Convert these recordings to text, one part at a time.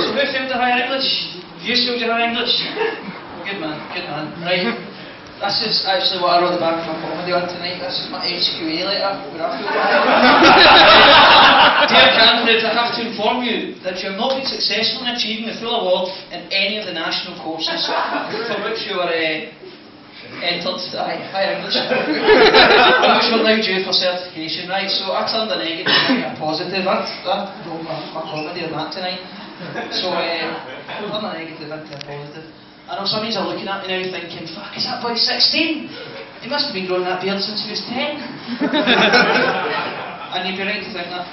So who failed the higher English? You failed your higher English? Good man, right. This is actually what I wrote at the back of my comedy on tonight. This is my HQA letter, where I feel Dear candidates, I have to inform you that you have not been successful in achieving the full award in any of the national courses for which you are entered to higher English, which were now due for certification, right? So I turned a negative into a positive. I wrote my comedy on that tonight. So I turned a negative into a positive. I know some of you are looking at me now thinking, fuck, is that boy 16? He must have been growing that beard since he was 10. And you'd be right to think that.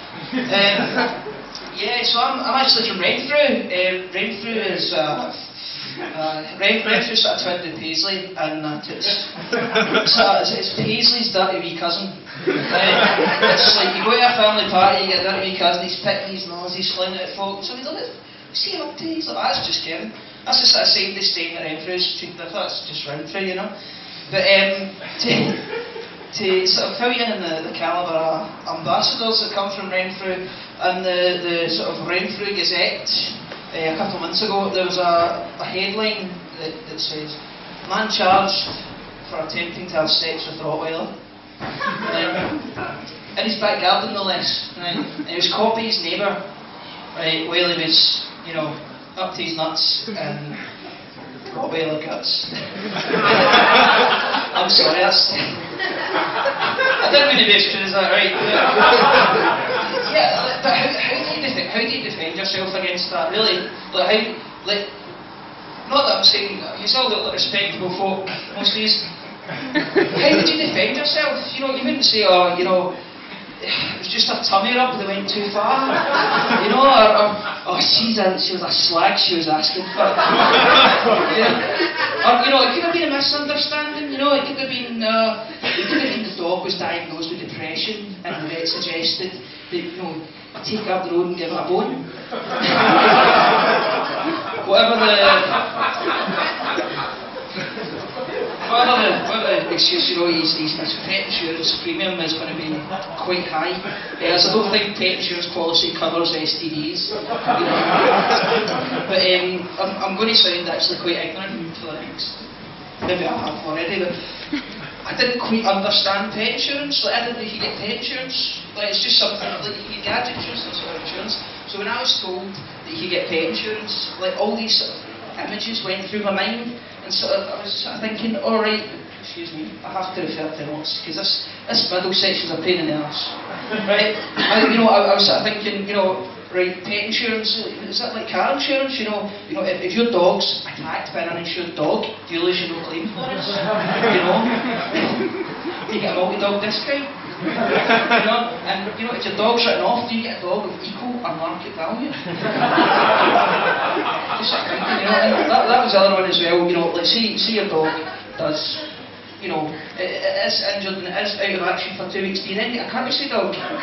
Yeah, so I'm actually from Renfrew. Renfrew is Renfrew's sort of twinned with Paisley, and it's Paisley's dirty wee cousin. It's like you go to a family party, you get a dirty wee cousin, he's picking his nose, he's flinging it at folk. So he's like, what's he up to? He's like, that's just Kevin. That's the sort of side they staying at Renfrew Street. I thought it's just Renfrew, you know. But to sort of fill you in the calibre of ambassadors that come from Renfrew, and the sort of Renfrew Gazette, a couple of months ago, there was a headline that says, man charged for attempting to have sex with Rottweiler. In his back garden, no less. Right? And he was caught by his neighbour, right, while he was, you know, up to his nuts and Rottweiler guts. I'm sorry, that's... I didn't mean to be as crude as that, right? Yeah, but how do you defend yourself against that, really? Like, not that I'm saying, you still look like respectable folk, most days. How would you defend yourself? You know, you wouldn't say, oh, you know, it was just a tummy rub that went too far. You know, or she was a slag she was asking for. Or, you know, it could have been a misunderstanding, you know, it could have been the dog was diagnosed with depression and the vet suggested that, you know, take her up the road and give her a bone. Whatever the excuse, you know, his pet insurance premium is going to be quite high. As I don't think pet insurance policy covers STDs. You know. But I'm going to sound actually quite ignorant for the next, maybe I have already, but I didn't quite understand pet insurance. Like, I didn't know you could get pet insurance. Like, it's just something like you get gadget insurance and sort of insurance. So when I was told that you could get pet insurance, like all these sort of images went through my mind, and sort of, I was sort of thinking, alright, excuse me, I have to refer to notes, because this middle section's a pain in the arse. Right? I was sort of thinking, you know, right, pet insurance, is that like car insurance? You know, if your dog's attacked by an uninsured dog, do you lose your no claim for it? You know? You get a multi-dog discount. You know? And, you know, if your dog's written off, do you get a dog of equal or market value? Just sort of thinking, you know, and that was the other one as well, you know, like, see your dog does, you know, it is injured and it is out of action for 2 weeks, do you then get a courtesy dog? You know?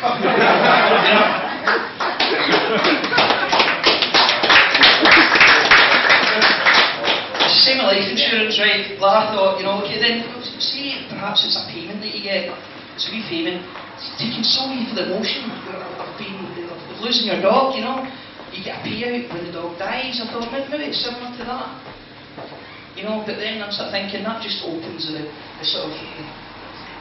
It's the same with life insurance, right? Like I thought, you know, okay, then, see, perhaps it's a payment that you get, it's a wee payment, you can solve you for the emotion of losing your dog, you know? You get a payout when the dog dies. I thought maybe it's similar to that. You know, but then I'm sort of thinking that just opens the sort of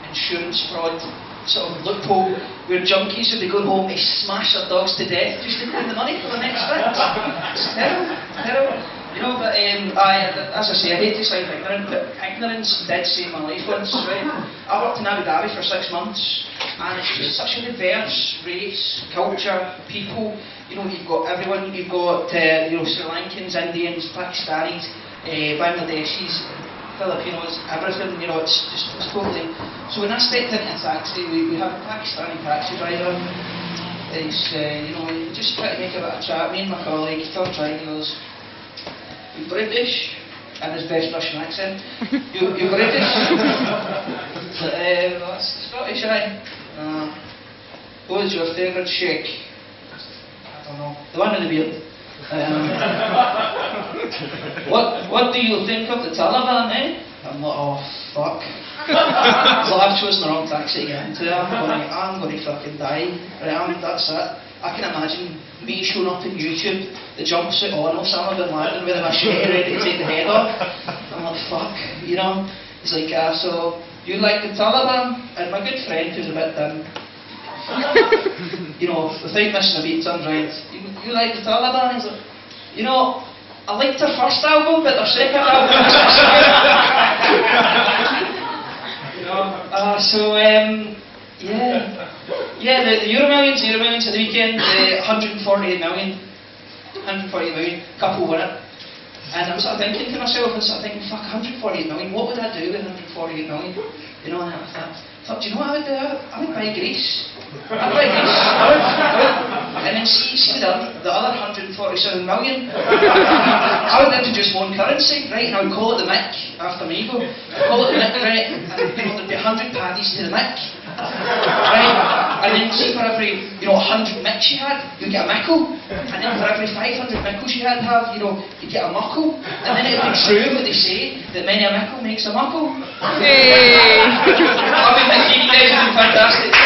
insurance fraud sort of loophole where junkies would be going home to smash their dogs to death just to claim the money for the next bit. It's terrible. You know, but as I say, I hate to sound ignorant, but ignorance did save my life once, right? I worked in Abu Dhabi for 6 months, and it's just such a diverse race, culture, people. You know, you've got everyone, you've got, you know, Sri Lankans, Indians, Pakistanis, Bangladeshis, Filipinos, everything, you know, it's totally... So when I stepped into a taxi, we have a Pakistani taxi driver, he's, you know, just trying to make a bit of chat, me and my colleague, third driver, he goes, "You British?" in his best Russian accent. You British? That's Scottish, aye. Who's your favourite sheikh? I don't know. The one with the beard. What do you think of the Taliban, eh? I'm like, oh fuck. So I've chosen the wrong taxi to get into. I'm going to fucking die. Right, that's it. I can imagine me showing up on YouTube, the jumpsuit on, Osama bin Laden with a machete ready to take the head off. I'm like, fuck, you know. He's like, so you like the Taliban? And my good friend, who's a bit done, you know, without missing a beat, turns round, you like the Taliban? He's like, you know, I liked their first album, but their second album was you know, yeah, the Euro Millions at the weekend, 148 million, couple won it. And I was sort of thinking to myself, fuck, 148 million, what would I do with 148 million? You know, and I thought, do you know what I would do? I would buy Greece. I'd buy Greece. And then see the other 147 million. I would introduce one currency, right, and I would call it the Mick, after my ego. I'd call it the Mick, right, and you know, there'd be 100 paddies to the Mick. Right? And then see for every, 100 micks you had, you'd get a mickle. And then for every 500 mickles you had to have, you'd get a muckle. And then it'd be true what they say, that many a mickle makes a muckle. Hey! I've been thinking you guys have been fantastic.